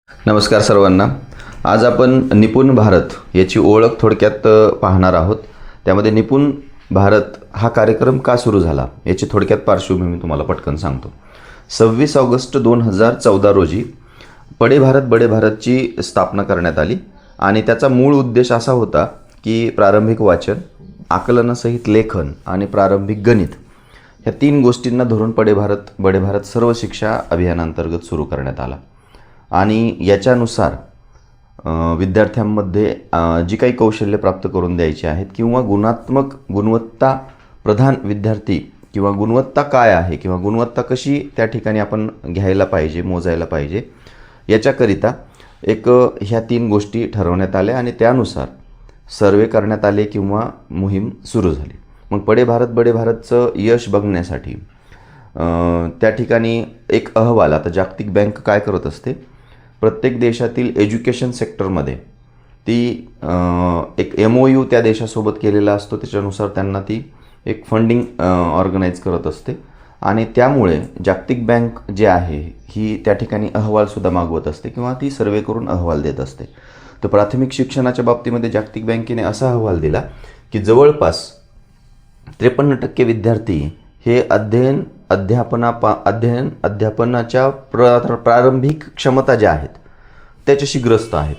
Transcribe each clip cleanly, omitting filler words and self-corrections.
नमस्कार सर्वांना. आज आपण निपुण भारत याची ओळख थोडक्यात पाहणार आहोत. त्यामध्ये निपुण भारत हा कार्यक्रम का सुरू झाला याची थोडक्यात पार्श्वभूमी मी तुम्हाला पटकन सांगतो. 26 ऑगस्ट 2014 रोजी बडे भारत बडे भारतची स्थापना करण्यात आली आणि त्याचा मूळ उद्देश असा होता की प्रारंभिक वाचन, आकलनासहित लेखन आणि प्रारंभिक गणित ह्या 3 गोष्टींना धरून बडे भारत सर्व शिक्षा अभियानांतर्गत सुरू करण्यात आला. आणि याच्यानुसार विद्यार्थ्यांमध्ये जी काही कौशल्य प्राप्त करून द्यायची आहेत किंवा गुणवत्ता प्रधान विद्यार्थी किंवा गुणवत्ता काय आहे किंवा गुणवत्ता कशी त्या ठिकाणी आपण घ्यायला पाहिजे, मोजायला पाहिजे, याच्याकरिता ह्या 3 गोष्टी ठरवण्यात आल्या आणि त्यानुसार सर्वे करण्यात आले किंवा मोहीम सुरू झाली. मग बडे भारतचं यश बघण्यासाठी त्या ठिकाणी एक अहवाल, आता जागतिक बँक काय करत असते, प्रत्येक देशातील एज्युकेशन सेक्टरमध्ये ती एक MOU त्या देशासोबत केलेला असतो. त्याच्यानुसार त्यांना ती एक फंडिंग ऑर्गनाईज करत असते आणि त्यामुळे जागतिक बँक जे आहे ही त्या ठिकाणी अहवालसुद्धा मागवत असते किंवा ती सर्वे करून अहवाल देत असते. तर प्राथमिक शिक्षणाच्या बाबतीमध्ये जागतिक बँकेने असा अहवाल दिला की जवळपास 53% विद्यार्थी हे अध्यापनाच्या प्रारंभिक क्षमता ज्या आहेत त्याच्याशी ग्रस्त आहेत.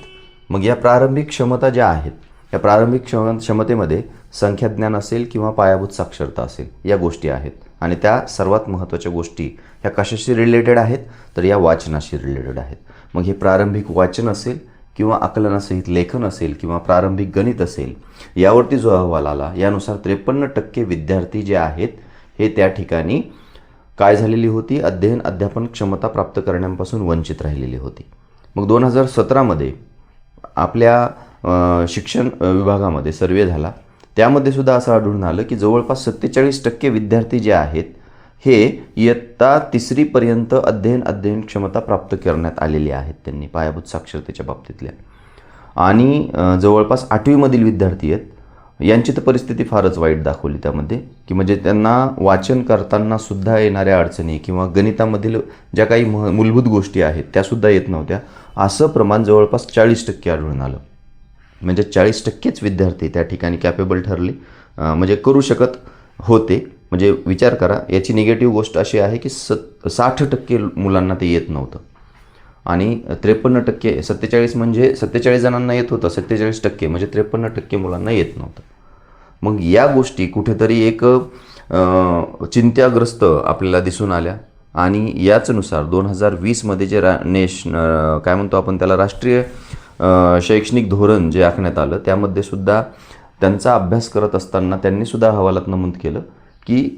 मग या प्रारंभिक क्षमता ज्या आहेत या प्रारंभिक क्षमतेमध्ये संख्याज्ञान असेल किंवा पायाभूत साक्षरता असेल या गोष्टी आहेत आणि त्या सर्वात महत्त्वाच्या गोष्टी ह्या कशाशी रिलेटेड आहेत तर या वाचनाशी रिलेटेड आहेत. मग हे प्रारंभिक वाचन असेल किंवा आकलनासहित लेखन असेल किंवा प्रारंभिक गणित असेल, यावरती जो अहवाल आला यानुसार 53% विद्यार्थी जे आहेत हे त्या ठिकाणी काय झालेली होती, अध्यापन क्षमता प्राप्त करण्यापासून वंचित राहिलेली होती. मग 2017मध्ये आपल्या शिक्षण विभागामध्ये सर्वे झाला. त्यामध्ये सुद्धा असं आढळून आलं की जवळपास 47% विद्यार्थी जे आहेत हे इयत्ता 3री पर्यंत अध्ययन क्षमता प्राप्त करण्यात आलेली आहेत त्यांनी पायाभूत साक्षरतेच्या बाबतीतल्या. आणि जवळपास 8वीमधील विद्यार्थी आहेत यांची तर परिस्थिती फारच वाईट दाखवली त्यामध्ये, की म्हणजे त्यांना वाचन करताना सुद्धा येणाऱ्या अडचणी किंवा गणितामधील ज्या काही मूलभूत गोष्टी आहेत त्यासुद्धा येत नव्हत्या. असं प्रमाण जवळपास 40% आढळून आलं. म्हणजे 40%च विद्यार्थी त्या ठिकाणी कॅपेबल ठरले, म्हणजे करू शकत होते. म्हणजे विचार करा, याची निगेटिव्ह गोष्ट अशी आहे की 60% मुलांना ते येत नव्हतं आणि 53%, 47 म्हणजे 47 जणांना येत होतं, 47% म्हणजे 53% मुलांना येत नव्हतं. मग या गोष्टी कुठेतरी एक चिंताग्रस्त आपल्याला दिसून आल्या आणि याचनुसार 2020मध्ये जे काय म्हणतो आपण त्याला, राष्ट्रीय शैक्षणिक धोरण जे आखण्यात आलं त्यामध्ये सुद्धा त्यांचा अभ्यास करत असताना त्यांनीसुद्धा अहवालात नमूद केलं की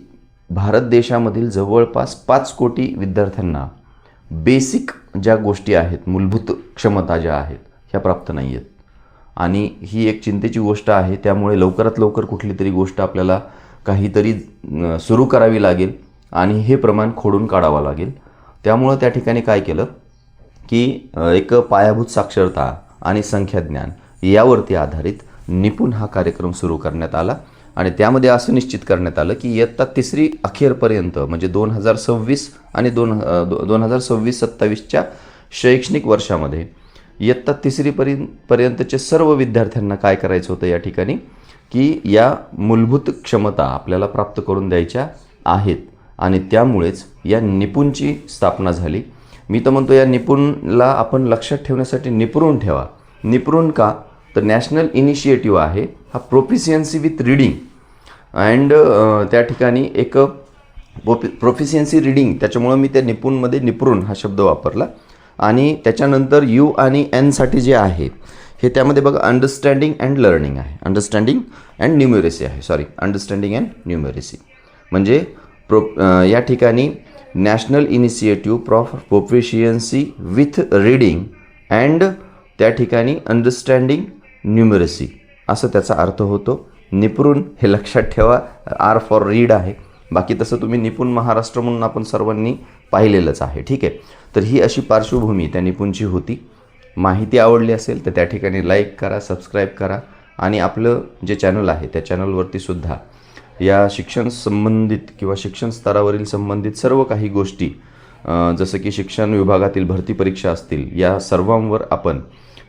भारत देशामधील जवळपास 5 कोटी विद्यार्थ्यांना बेसिक ज्या गोष्टी आहेत, मूलभूत क्षमता ज्या आहेत ह्या प्राप्त नाही आहेत. आणि ही एक चिंतेची गोष्ट आहे. त्यामुळे लवकरात लवकर कुठली तरी गोष्ट आपल्याला काहीतरी सुरू करावी लागेल आणि हे प्रमाण खोडून काढावं लागेल. त्यामुळं त्या ठिकाणी काय केलं की एक पायाभूत साक्षरता आणि संख्याज्ञान यावरती आधारित निपुण हा कार्यक्रम सुरू करण्यात आला आणि त्यामध्ये असं निश्चित करण्यात आलं की इयत्ता 3री अखेरपर्यंत म्हणजे 2026 आणि 2026-27च्या शैक्षणिक वर्षामध्ये इयत्ता 3री पर्यंतचे सर्व विद्यार्थ्यांना काय करायचं होतं या ठिकाणी की या मूलभूत क्षमता आपल्याला प्राप्त करून द्यायच्या आहेत आणि त्यामुळेच या निपुणची स्थापना झाली. मी तर म्हणतो या निपुणला आपण लक्षात ठेवण्यासाठी निपुण ठेवा. निपुण का तर नॅशनल इनिशिएटिव्ह आहे हा प्रोफिशियन्सी विथ रीडिंग अँड त्या ठिकाणी एक प्रोफिशियन्सी रीडिंग, त्याच्यामुळं मी त्या निपुणमध्ये निपुण हा शब्द वापरला. आणि त्याच्यानंतर U आणि N साठी जे आहे हे त्यामध्ये बघा अंडरस्टँडिंग अँड लर्निंग आहे, अंडरस्टँडिंग अँड न्यूमेरसी म्हणजे या ठिकाणी national initiative proficiency with reading and त्या ठिकाणी अंडरस्टँडिंग न्यूमेरसी असं त्याचा अर्थ होतो. निपुण हे लक्षात ठेवा, R फॉर रीड आहे. बाकी तसं तुम्ही निपुण महाराष्ट्र म्हणून आपण सर्वांनी पाहिलेलंच आहे. ठीक आहे, तर ही अशी पार्श्वभूमी त्या निपुणची होती. माहिती आवडली असेल तर त्या ठिकाणी लाईक करा, सबस्क्राईब करा आणि आपलं जे चॅनल आहे त्या चॅनलवरती सुद्धा या शिक्षण संबंधित किंवा शिक्षण स्तरावरील संबंधित सर्व काही गोष्टी जसं की शिक्षण विभागातील भरती परीक्षा असतील, या सर्वांवर आपण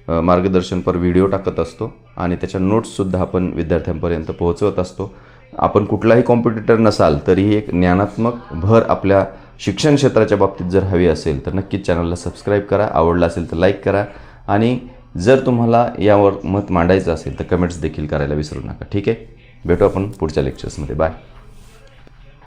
मार्गदर्शनपर व्हिडिओ टाकत असतो आणि त्याच्या नोट्ससुद्धा आपण विद्यार्थ्यांपर्यंत पोहोचवत असतो. आपण कुठलाही कॉम्पिटिटर नसाल तरीही एक ज्ञानात्मक भर आपल्या शिक्षण क्षेत्राच्या बाबतीत जर हवी असेल तर नक्कीच चॅनलला सबस्क्राईब करा. आवडलं असेल तर लाईक करा आणि जर तुम्हाला यावर मत मांडायचं असेल तर कमेंट्स देखील करायला विसरू नका. ठीक आहे, भेटू आपण पुढच्या लेक्चर्समध्ये. बाय.